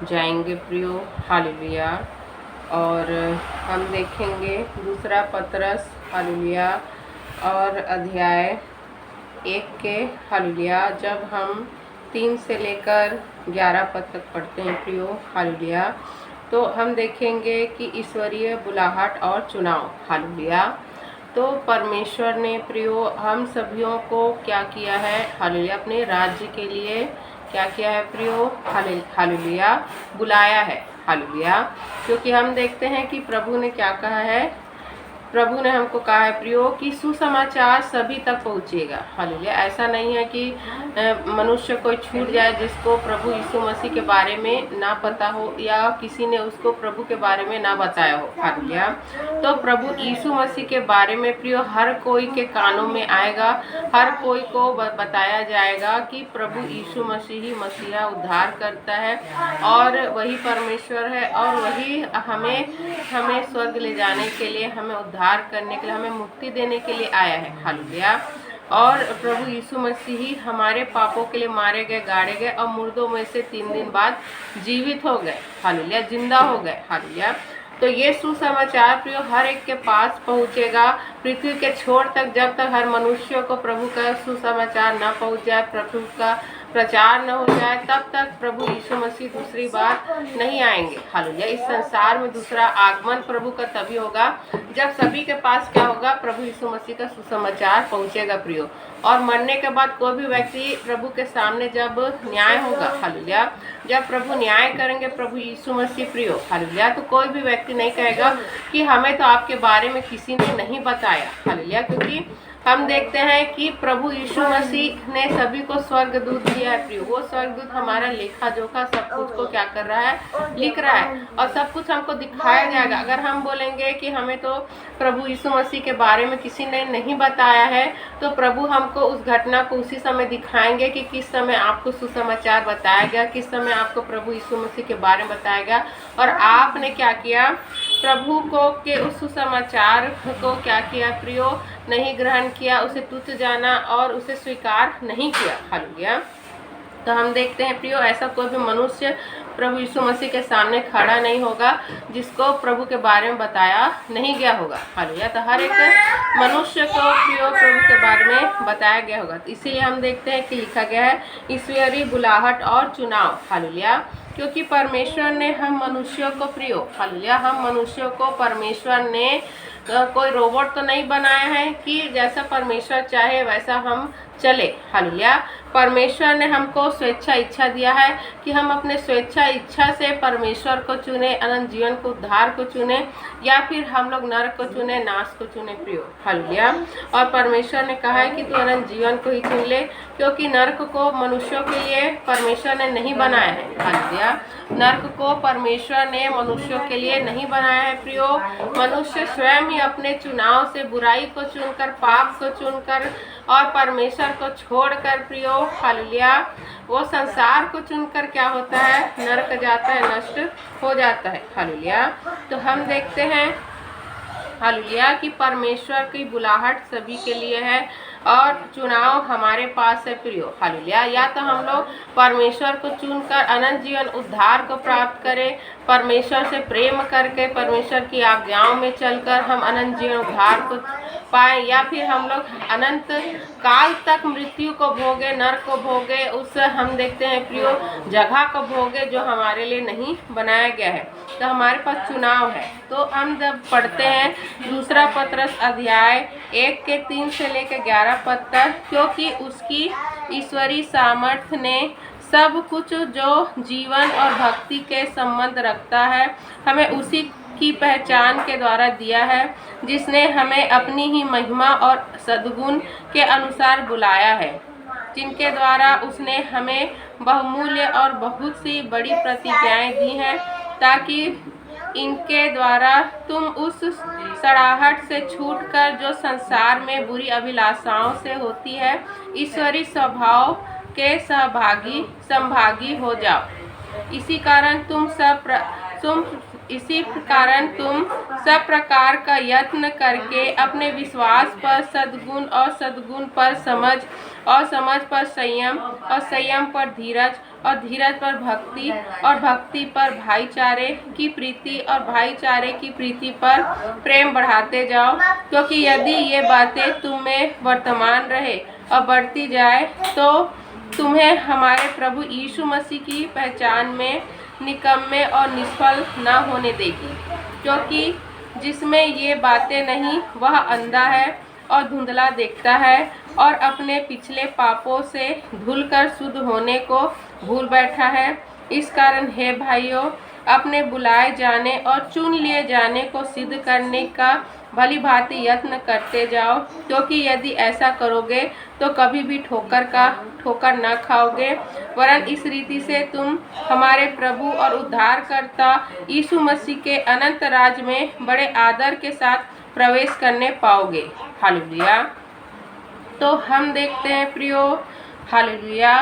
जाएंगे प्रियो। हालेलुया। और हम देखेंगे दूसरा पतरस हालेलुया और अध्याय 1 के हालेलुया। जब हम 3 से लेकर 11 पद तक पढ़ते हैं प्रियो हालेलुया, तो हम देखेंगे कि ईश्वरीय बुलाहट और चुनाव हालेलुया। तो परमेश्वर ने प्रियो हम सभियों को क्या किया है हालेलुया, अपने राज्य के लिए क्या किया है प्रियो हालेलुया, बुलाया है हालेलुया। क्योंकि हम देखते हैं कि प्रभु ने क्या कहा है, प्रभु ने हमको कहा है प्रियो कि सुसमाचार सभी तक पहुंचेगा हालेलुया। ऐसा नहीं है कि मनुष्य कोई छूट जाए जिसको प्रभु यीशु मसीह के बारे में ना पता हो या किसी ने उसको प्रभु के बारे में ना बताया हो हालेलुया। तो प्रभु यीशु मसीह के बारे में प्रियो हर कोई के कानों में आएगा, हर कोई को बताया जाएगा कि प्रभु यीशु मसीह ही मसीहा उद्धार करता है और वही परमेश्वर है और वही हमें स्वर्ग ले जाने के लिए, हमें उद्धार करने के लिए, हमें मुक्ति देने के लिए आया है हालेलुया। और प्रभु यीशु मसीह ही हमारे पापों के लिए मारे गए, गाड़े गए और मुर्दों में से 3 दिन बाद जीवित हो गए हालेलुया, जिंदा हो गए हालेलुया। तो ये सुसमाचार प्रियो हर एक के पास पहुंचेगा, पृथ्वी के छोर तक। जब तक हर मनुष्य को प्रभु का सुसमाचार न पहुंच जाए, प्रभु का प्रचार न हो जाए, तब तक प्रभु यीशु मसीह दूसरी बार नहीं आएंगे हालेलुया। इस संसार में दूसरा आगमन प्रभु का तभी होगा जब सभी के पास क्या होगा, प्रभु यीशु मसीह का सुसमाचार पहुंचेगा प्रियो। और मरने के बाद कोई भी व्यक्ति प्रभु के सामने जब न्याय होगा हालेलुया, जब प्रभु न्याय करेंगे प्रभु यीशु मसीह प्रियो हालेलुया, तो कोई भी व्यक्ति नहीं कहेगा कि हमें तो आपके बारे में किसी ने नहीं बताया हालेलुया। क्योंकि हम देखते हैं कि प्रभु यीशु मसीह ने सभी को स्वर्गदूत दिया है प्रियो। वो स्वर्गदूत हमारा लेखा जोखा सब कुछ को क्या कर रहा है, लिख रहा है और सब कुछ हमको दिखाया जाएगा। अगर हम बोलेंगे कि हमें तो प्रभु यीशु मसीह के बारे में किसी ने नहीं बताया है, तो प्रभु हमको उस घटना को उसी समय दिखाएंगे कि किस समय आपको सुसमाचार बताया गया, किस समय आपको प्रभु यीशु मसीह के बारे में बताया गया और आपने क्या किया, प्रभु को के उस सुसमाचार को क्या किया प्रियो, नहीं ग्रहण किया, उसे तुच्छ जाना और उसे स्वीकार नहीं किया हालेलुया। तो हम देखते हैं प्रियो ऐसा कोई भी मनुष्य प्रभु यीशु मसीह के सामने खड़ा नहीं होगा जिसको प्रभु के बारे में बताया नहीं गया होगा हालेलुया। तो हर एक मनुष्य को प्रियो प्रभु के बारे में बताया गया होगा। तो इसीलिए हम देखते हैं कि लिखा गया है ईश्वरीय बुलाहट और चुनाव हालेलुया। क्योंकि परमेश्वर ने हम मनुष्यों को प्रियो हालेलुया, हम मनुष्यों को परमेश्वर ने कोई रोबोट तो नहीं बनाया है कि जैसा परमेश्वर चाहे वैसा हम चले हालेलुया। परमेश्वर ने हमको स्वेच्छा इच्छा दिया है कि हम अपने स्वेच्छा इच्छा से परमेश्वर को चुने, अनंत जीवन को, उद्धार को चुने, या फिर हम लोग नरक को चुने, नाश को चुने प्रियो हालेलुया। और परमेश्वर ने कहा है कि तू अनंत जीवन को ही चुन ले, क्योंकि नरक को मनुष्यों के लिए परमेश्वर ने नहीं बनाया है हालेलुया। नरक को परमेश्वर ने मनुष्यों के लिए नहीं बनाया है प्रियो। मनुष्य स्वयं ही अपने चुनाव से बुराई को चुनकर, पाप को चुनकर और परमेश्वर को छोड़कर प्रियो हालेलुया, वो संसार को चुनकर क्या होता है, नरक जाता है, नष्ट हो जाता है हालेलुया। तो हम देखते हैं हालेलुया कि परमेश्वर की बुलाहट सभी के लिए है और चुनाव हमारे पास है प्रियो हालेलुया। या तो हम लोग परमेश्वर को चुनकर अनंत जीवन उद्धार को प्राप्त करें, परमेश्वर से प्रेम करके परमेश्वर की आज्ञाओं में चलकर हम अनंत जीवन उद्धार को पाए, या फिर हम लोग अनंत काल तक मृत्यु को भोगे, नरक को भोगे, उस हम देखते हैं प्रियो जगह को भोगे जो हमारे लिए नहीं बनाया गया है। तो हमारे पास चुनाव है। तो हम जब पढ़ते हैं दूसरा पतरस अध्याय 1 के 3 से लेकर 11 पद तक, क्योंकि उसकी ईश्वरीय सामर्थ्य ने सब कुछ जो जीवन और भक्ति के संबंध रखता है हमें उसी की पहचान के द्वारा दिया है, जिसने हमें अपनी ही महिमा और सद्गुण के अनुसार बुलाया है, जिनके द्वारा उसने हमें बहुमूल्य और बहुत सी बड़ी प्रतिज्ञाएं दी हैं, ताकि इनके द्वारा तुम उस सड़ाहट से छूटकर जो संसार में बुरी अभिलाषाओं से होती है, ईश्वरीय स्वभाव के संभागी हो जाओ। इसी कारण तुम सब प्रकार का यत्न करके अपने विश्वास पर सद्गुण और सद्गुण पर समझ और समझ पर संयम और संयम पर धीरज और धीरज पर भक्ति और भक्ति पर भाईचारे की प्रीति और भाईचारे की प्रीति पर प्रेम बढ़ाते जाओ, क्योंकि यदि ये बातें तुम में वर्तमान रहे और बढ़ती जाए तो तुम्हें हमारे प्रभु यीशु मसीह की पहचान में निकम्मे और निष्फल न होने देगी। क्योंकि जिसमें ये बातें नहीं वह अंधा है और धुंधला देखता है और अपने पिछले पापों से धुलकर शुद्ध होने को भूल बैठा है। इस कारण हे भाइयों, अपने बुलाए जाने और चुन लिए जाने को सिद्ध करने का भली भांति यत्न करते जाओ, क्योंकि यदि ऐसा करोगे तो कभी भी ठोकर न खाओगे, वरन इस रीति से तुम हमारे प्रभु और उद्धारकर्ता यीशु मसीह के अनंत राज में बड़े आदर के साथ प्रवेश करने पाओगे। हालेलुया। तो हम देखते हैं प्रियो, हालेलुया,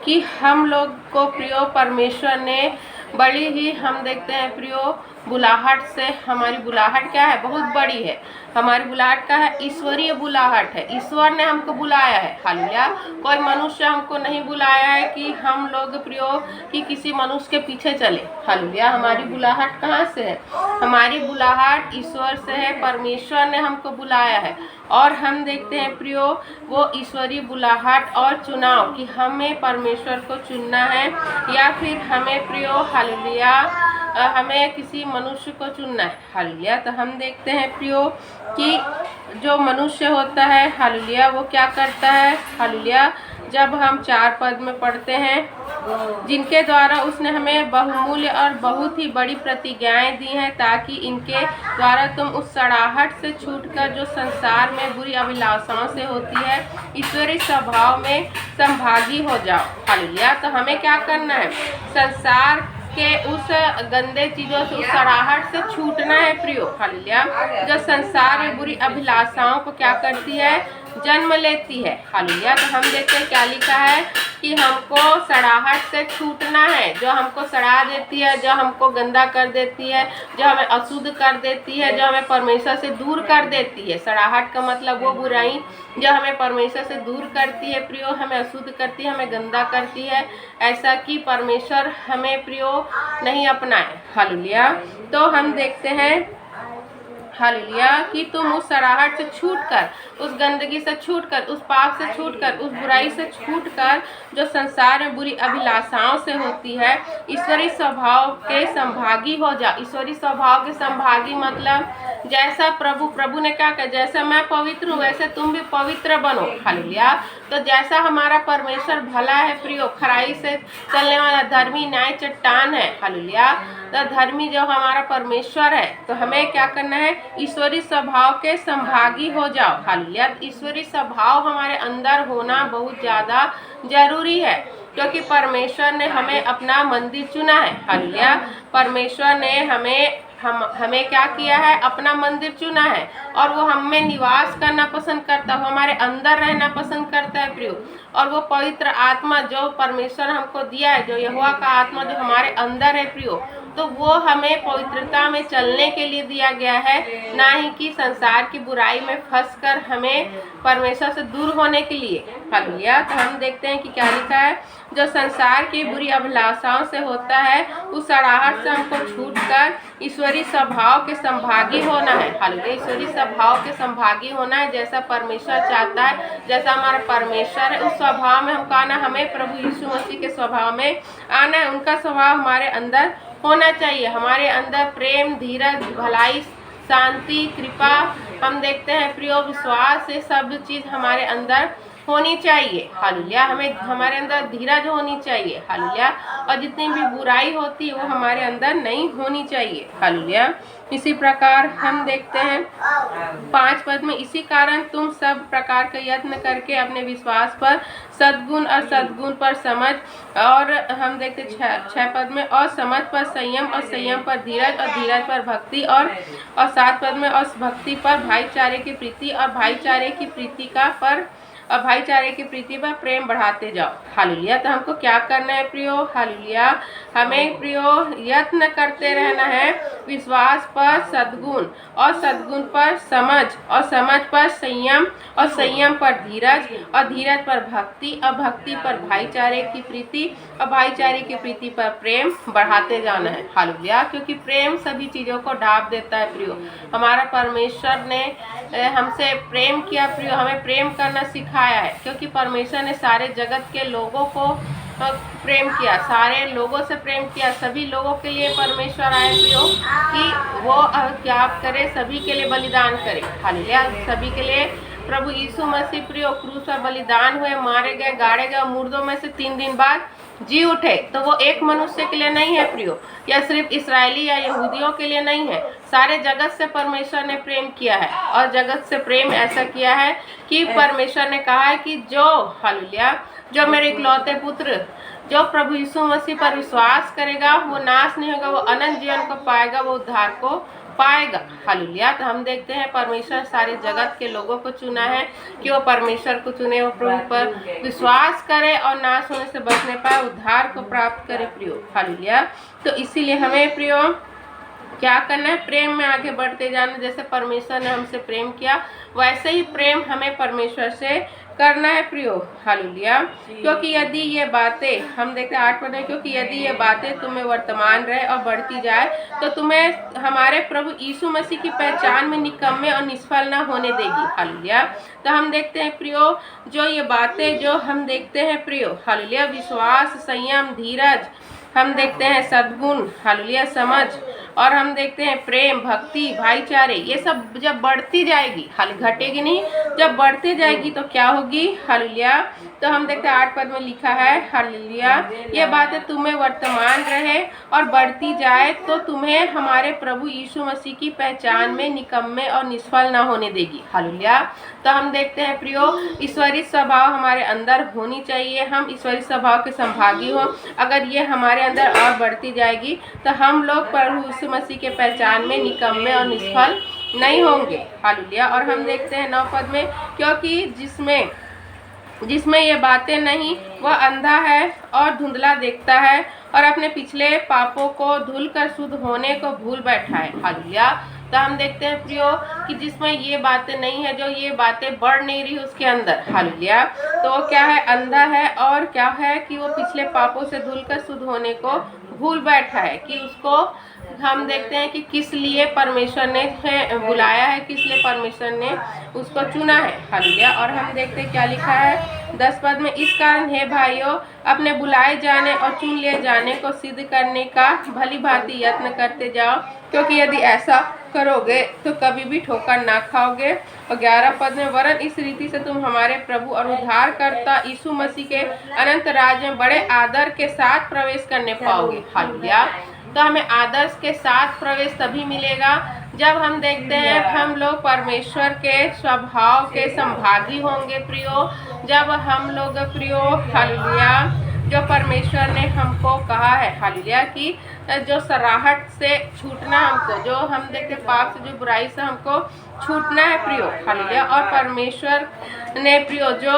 कि हम लोग को प्रियो परमेश्वर ने बड़ी ही, हम देखते हैं प्रियो, बुलाहट से, हमारी बुलाहट क्या है, बहुत बड़ी है। हमारी बुलाहट का है, ईश्वरीय बुलाहट है। ईश्वर ने हमको बुलाया है। हालेलुया। कोई मनुष्य हमको नहीं बुलाया है कि हम लोग प्रियो कि किसी मनुष्य के पीछे चले। हालेलुया। हमारी बुलाहट कहाँ से है? हमारी बुलाहट ईश्वर से है। परमेश्वर ने हमको बुलाया है और हम देखते हैं प्रियो वो ईश्वरीय बुलाहट और चुनाव कि हमें परमेश्वर को चुनना है या फिर हमें प्रियो, हालेलुया, हमें किसी मनुष्य को चुनना है। हालेलुया। तो हम देखते हैं प्रियो कि जो मनुष्य होता है, हालेलुया, वो क्या करता है? हालेलुया। जब हम 4 पद में पढ़ते हैं, जिनके द्वारा उसने हमें बहुमूल्य और बहुत ही बड़ी प्रतिज्ञाएं दी हैं, ताकि इनके द्वारा तुम उस सड़ाहट से छूटकर जो संसार में बुरी अभिलाषाओं से होती है, ईश्वरीय स्वभाव में संभागी हो जाओ। हालेलुया। तो हमें क्या करना है? संसार के उस गंदे चीज़ों से, उस सड़ाहट से छूटना है प्रियो। हालेलुया। जो संसार में बुरी अभिलाषाओं को क्या करती है? जन्म लेती है। हालेलुया। तो हम देखते हैं क्या लिखा है कि हमको सड़ाहट से छूटना है, जो हमको सड़ा देती है, जो हमको गंदा कर देती है, जो हमें अशुद्ध कर देती है, जो हमें परमेश्वर से दूर कर देती है। सड़ाहट का मतलब वो बुराई जो हमें परमेश्वर से दूर करती है प्रियो, हमें अशुद्ध करती है, हमें गंदा करती है, ऐसा कि परमेश्वर हमें प्रियो नहीं अपनाए। हालेलुया। तो हम देखते हैं, हालेलुया, कि तुम उस सड़ाहट से छूटकर, उस गंदगी से छूटकर, उस पाप से छूटकर, उस बुराई से छूटकर जो संसार में बुरी अभिलाषाओं से होती है, ईश्वरीय स्वभाव के संभागी हो जाओ। ईश्वरीय स्वभाव के संभागी मतलब जैसा प्रभु ने क्या कहा, जैसा मैं पवित्र हूँ वैसे तुम भी पवित्र बनो। हालेलुया। तो जैसा हमारा परमेश्वर भला है प्रियो, खराई से चलने वाला धर्मी न्याय चट्टान है। हालेलुया। तो धर्मी जो हमारा परमेश्वर है, तो हमें क्या करना है? ईश्वरीय स्वभाव के संभागी हो जाओ। हालेलुया। ईश्वरीय स्वभाव हमारे अंदर होना बहुत ज़्यादा जरूरी है, क्योंकि परमेश्वर ने हमें अपना मंदिर चुना है। हालेलुया। परमेश्वर ने हमें क्या किया है? अपना मंदिर चुना है और वो हमें निवास करना पसंद करता है, वो हमारे अंदर रहना पसंद करता है प्रियो। और वो पवित्र आत्मा जो परमेश्वर हमको दिया है, जो यहोवा का आत्मा जो हमारे अंदर है प्रियो, तो वो हमें पवित्रता में चलने के लिए दिया गया है, ना ही कि संसार की बुराई में फंसकर हमें परमेश्वर से दूर होने के लिए। हालेलुया। तो हम देखते हैं कि क्या लिखा है, जो संसार की बुरी अभिलाषाओं से होता है, उस सड़ाहट से हमको छूटकर ईश्वरीय स्वभाव के संभागी होना है। हालेलुया। ईश्वरीय स्वभाव के संभागी होना है, जैसा परमेश्वर चाहता है, जैसा हमारा परमेश्वर है, उस स्वभाव में हमको आना। हमें प्रभु यीशु मसीह के स्वभाव में आना है। उनका स्वभाव हमारे अंदर होना चाहिए। हमारे अंदर प्रेम, धीरज, भलाई, शांति, कृपा, हम देखते हैं प्रियो, विश्वास, ये सब चीज़ हमारे अंदर होनी चाहिए। हालेलुया। हमें हमारे अंदर धीरज होनी चाहिए। हालेलुया। और जितनी भी बुराई होती है वो हमारे अंदर नहीं होनी चाहिए। हालेलुया। इसी प्रकार हम देखते हैं 5 पद में, इसी कारण तुम सब प्रकार का यत्न करके अपने विश्वास पर सद्गुण और सद्गुण पर समझ, और हम देखते 6 पद में, और समझ पर संयम और संयम पर धीरज और धीरज पर भक्ति, और 7 पद में, और भक्ति पर भाईचारे की प्रीति, और भाईचारे की प्रीति पर प्रेम बढ़ाते जाओ। हालेलुया। तो हमको क्या करना है प्रियो? हालेलुया। हमें प्रियो यत्न करते रहना है विश्वास पर सद्गुण, और सद्गुण पर समझ, और समझ पर संयम, और संयम पर धीरज, और धीरज पर भक्ति, और भक्ति पर भाईचारे की प्रीति, और भाईचारे की प्रीति पर प्रेम बढ़ाते जाना है। हालेलुया। क्योंकि प्रेम सभी चीज़ों को ढाँप देता है प्रियो। हमारा परमेश्वर ने हमसे प्रेम किया प्रियो, हमें प्रेम करना सिखाया है, क्योंकि परमेश्वर ने सारे जगत के लोगों को प्रेम किया, सारे लोगों से प्रेम किया, सभी लोगों के लिए परमेश्वर आए प्रियो कि वो क्या करे, सभी के लिए बलिदान करे। हालेलुया। सभी के लिए प्रभु यीशु मसीह प्रियो क्रूस पर बलिदान हुए, मारे गए, गाड़े गए, मुर्दों में से 3 दिन बाद जी उठे। तो वो एक मनुष्य के लिए नहीं है प्रियो, या सिर्फ इसराइली या यहूदियों के लिए नहीं है, सारे जगत से परमेश्वर ने प्रेम किया है। और जगत से प्रेम ऐसा किया है कि परमेश्वर ने कहा है कि जो हालेलुया जो मेरे इकलौते पुत्र जो प्रभु यीशु मसीह पर विश्वास करेगा वो नाश नहीं होगा, वो अनंत जीवन को पाएगा, वो उद्धार को पाएगा। हालेलुया। तो हम देखते हैं परमेश्वर सारे जगत के लोगों को चुना है कि वो परमेश्वर को चुने, वो प्रभु पर विश्वास करे और नाश होने से बचने पाए, उद्धार को प्राप्त करे प्रियो। हालेलुया। तो इसीलिए हमें प्रियो क्या करना है, प्रेम में आगे बढ़ते जाना। जैसे परमेश्वर ने हमसे प्रेम किया वैसे ही प्रेम हमें परमेश्वर से करना है प्रियो। हालेलुया। क्योंकि यदि ये बातें हम देखते हैं 8 पद में, क्योंकि यदि ये बातें तुम्हें वर्तमान रहे और बढ़ती जाए तो तुम्हें हमारे प्रभु यीशु मसीह की पहचान में निकम्मे और निष्फल न होने देगी। हालेलुया। तो हम देखते हैं प्रियो जो ये बातें जो हम देखते हैं प्रियो, हालेलुया, विश्वास, संयम, धीरज, हम देखते हैं सद्गुण, हालेलुया, समझ, और हम देखते हैं प्रेम, भक्ति, भाईचारे, ये सब जब बढ़ती जाएगी, हाल घटेगी नहीं, जब बढ़ती जाएगी तो क्या होगी। हालेलुया। तो हम देखते हैं 8 पद में लिखा है, हालेलुया, ये बातें तुम्हें वर्तमान रहे और बढ़ती जाए तो तुम्हें हमारे प्रभु यीशु मसीह की पहचान में निकम्मे और निष्फल न होने देगी। हालेलुया। तो हम देखते हैं प्रियो ईश्वरीय स्वभाव हमारे अंदर होनी चाहिए, हम ईश्वरीय स्वभाव के संभागी हों। अगर ये हमारे अंदर और बढ़ती जाएगी तो हम लोग प्रभु यीशु मसीह के पहचान में निकम्मे और निष्फल नहीं होंगे। हालेलुया। और हम देखते हैं 9 पद में, क्योंकि जिसमें ये बातें नहीं वह अंधा है और धुंधला देखता है और अपने पिछले पापों को धुल कर शुद्ध होने को भूल बैठा है। हालेलुया। तो हम देखते हैं प्रियो कि जिसमें ये बातें नहीं है, जो ये बातें बढ़ नहीं रही उसके अंदर, हालेलुया, तो वो क्या है, अंधा है, और क्या है कि वो पिछले पापों से धुल कर शुद्ध होने को भूल बैठा है। कि उसको हम देखते हैं कि किस लिए परमेश्वर ने बुलाया है, किस लिए परमेश्वर ने उसको चुना है। हालेलुया। और हम देखते हैं क्या लिखा है 10 पद में, इस कारण हे भाइयों अपने बुलाए जाने और चुन लिए जाने को सिद्ध करने का भली भांति यत्न करते जाओ, क्योंकि यदि ऐसा करोगे तो कभी भी ठोकर ना खाओगे। और 11 पद में, वरन इस रीति से तुम हमारे प्रभु और उद्धारकर्ता यीशु मसीह के अनंत राज्य में बड़े आदर के साथ प्रवेश करने पाओगे। हालेलुया। तो हमें आदर्श के साथ प्रवेश तभी मिलेगा जब हम देखते हैं हम लोग परमेश्वर के स्वभाव के संभागी होंगे प्रियो। जब हम लोग प्रियो, हालेलुया, जो परमेश्वर ने हमको कहा है, हालेलुया, कि जो सराहट से छूटना हमको, जो हम देखते पाप से, जो बुराई से हमको छूटना है प्रियो। हालेलुया। और परमेश्वर ने प्रियो जो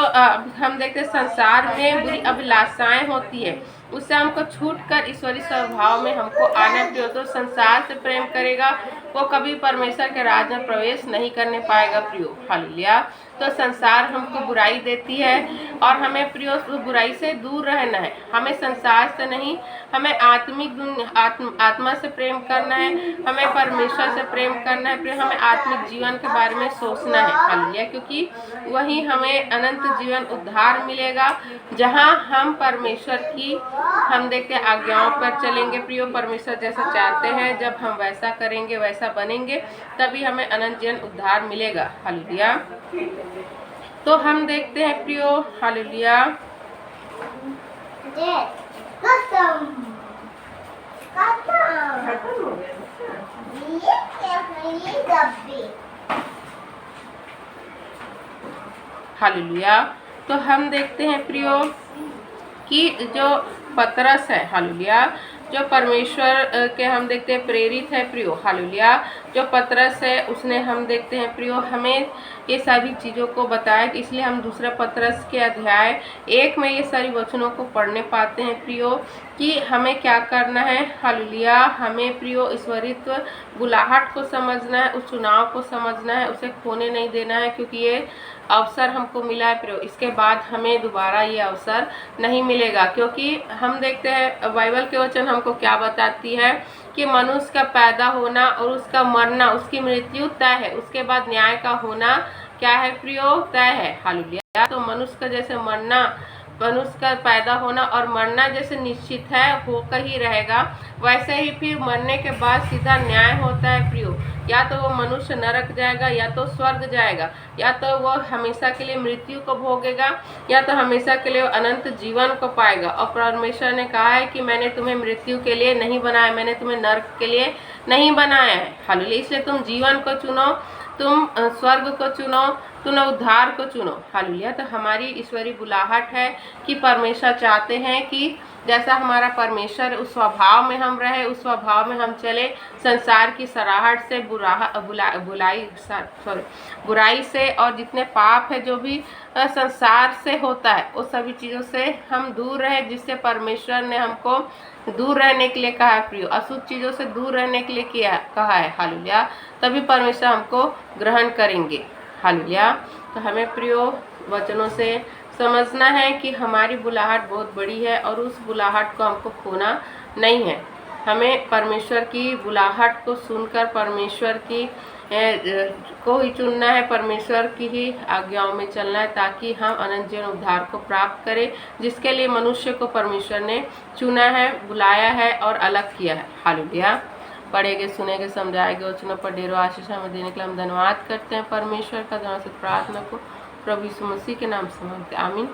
हम देखते संसार में बुरी अभिलाषाएं होती है उससे हमको छूट कर ईश्वरीय स्वभाव में हमको आना प्रियो। तो संसार से प्रेम करेगा वो कभी परमेश्वर के राज में प्रवेश नहीं करने पाएगा प्रियो। हालेलुया। तो संसार हमको बुराई देती है और हमें प्रियो बुराई से दूर रहना है। हमें संसार से नहीं, हमें आत्मा से प्रेम करना है, हमें परमेश्वर से प्रेम करना है प्रियो। हमें आत्मिक जीवन के बारे में सोचना है। हालेलुया। क्योंकि वही हमें अनंत जीवन उद्धार मिलेगा, जहाँ हम परमेश्वर की हम देखते आज्ञाओं पर चलेंगे प्रियो। परमेश्वर जैसा चाहते हैं जब हम वैसा करेंगे, वैसा बनेंगे, तभी हमें अनंत जीवन उद्धार मिलेगा। हालेलुया। तो हम देखते हैं प्रियो, हालेलुया, हालेलुया। तो हम देखते हैं प्रियो कि जो पतरस है, हालेलुया, जो परमेश्वर के हम देखते हैं प्रेरित है प्रियो। हालेलुया। जो पतरस है उसने, हम देखते हैं प्रियो, हमें ये सभी चीज़ों को बताया कि इसलिए हम दूसरा पतरस के अध्याय 1 में ये सारी वचनों को पढ़ने पाते हैं प्रियो, कि हमें क्या करना है। हालेलुया। हमें प्रियो ईश्वरित्व बुलाहट को समझना है, उस चुनाव को समझना है, उसे खोने नहीं देना है, क्योंकि ये अवसर हमको मिला है प्रियो, इसके बाद हमें दोबारा ये अवसर नहीं मिलेगा। क्योंकि हम देखते हैं बाइबल के वचन हमको क्या बताती है कि मनुष्य का पैदा होना और उसका मरना, उसकी मृत्यु तय है, उसके बाद न्याय का होना क्या है प्रियो, तय है। हालेलुया। तो मनुष्य का जैसे मरना, मनुष्य का पैदा होना और मरना जैसे निश्चित है, होकर ही रहेगा, वैसे ही फिर मरने के बाद सीधा न्याय होता है प्रियो। या तो वो मनुष्य नरक जाएगा, या तो स्वर्ग जाएगा, या तो वो हमेशा के लिए मृत्यु को भोगेगा, या तो हमेशा के लिए अनंत जीवन को पाएगा। और परमेश्वर ने कहा है कि मैंने तुम्हें मृत्यु के लिए नहीं बनाया, मैंने तुम्हें नरक के लिए नहीं बनाया है। हालेलुया। इसलिए तुम जीवन को चुनो, तुम स्वर्ग को चुनो, तुम उद्धार को चुनो। हालेलुया। तो हमारी ईश्वरीय बुलाहट है कि परमेश्वर चाहते हैं कि जैसा हमारा परमेश्वर, उस स्वभाव में हम रहे, उस स्वभाव में हम चले, संसार की सराहट से, बुराई से, और जितने पाप है जो भी संसार से होता है, उस सभी चीज़ों से हम दूर रहे, जिससे परमेश्वर ने हमको दूर रहने के लिए कहा है प्रियो, अशुद्ध चीज़ों से दूर रहने के लिए कहा है। हालेलुया। तभी परमेश्वर हमको ग्रहण करेंगे। हालेलुया। तो हमें प्रियो वचनों से समझना है कि हमारी बुलाहट बहुत बड़ी है और उस बुलाहट को हमको खोना नहीं है। हमें परमेश्वर की बुलाहट को सुनकर परमेश्वर की को ही चुनना है, परमेश्वर की ही आज्ञाओं में चलना है, ताकि हम अनंत जीवन उद्धार को प्राप्त करें, जिसके लिए मनुष्य को परमेश्वर ने चुना है, बुलाया है और अलग किया है। हालेलुया। पढ़ेंगे, सुनेंगे, समझाएंगे, वचनों पर ढेरों आशीष हमें देने के लिए हम धन्यवाद करते हैं परमेश्वर का। धन्यवाद प्रार्थना को प्रभु यीशु मसीह के नाम से मांगते, आमीन।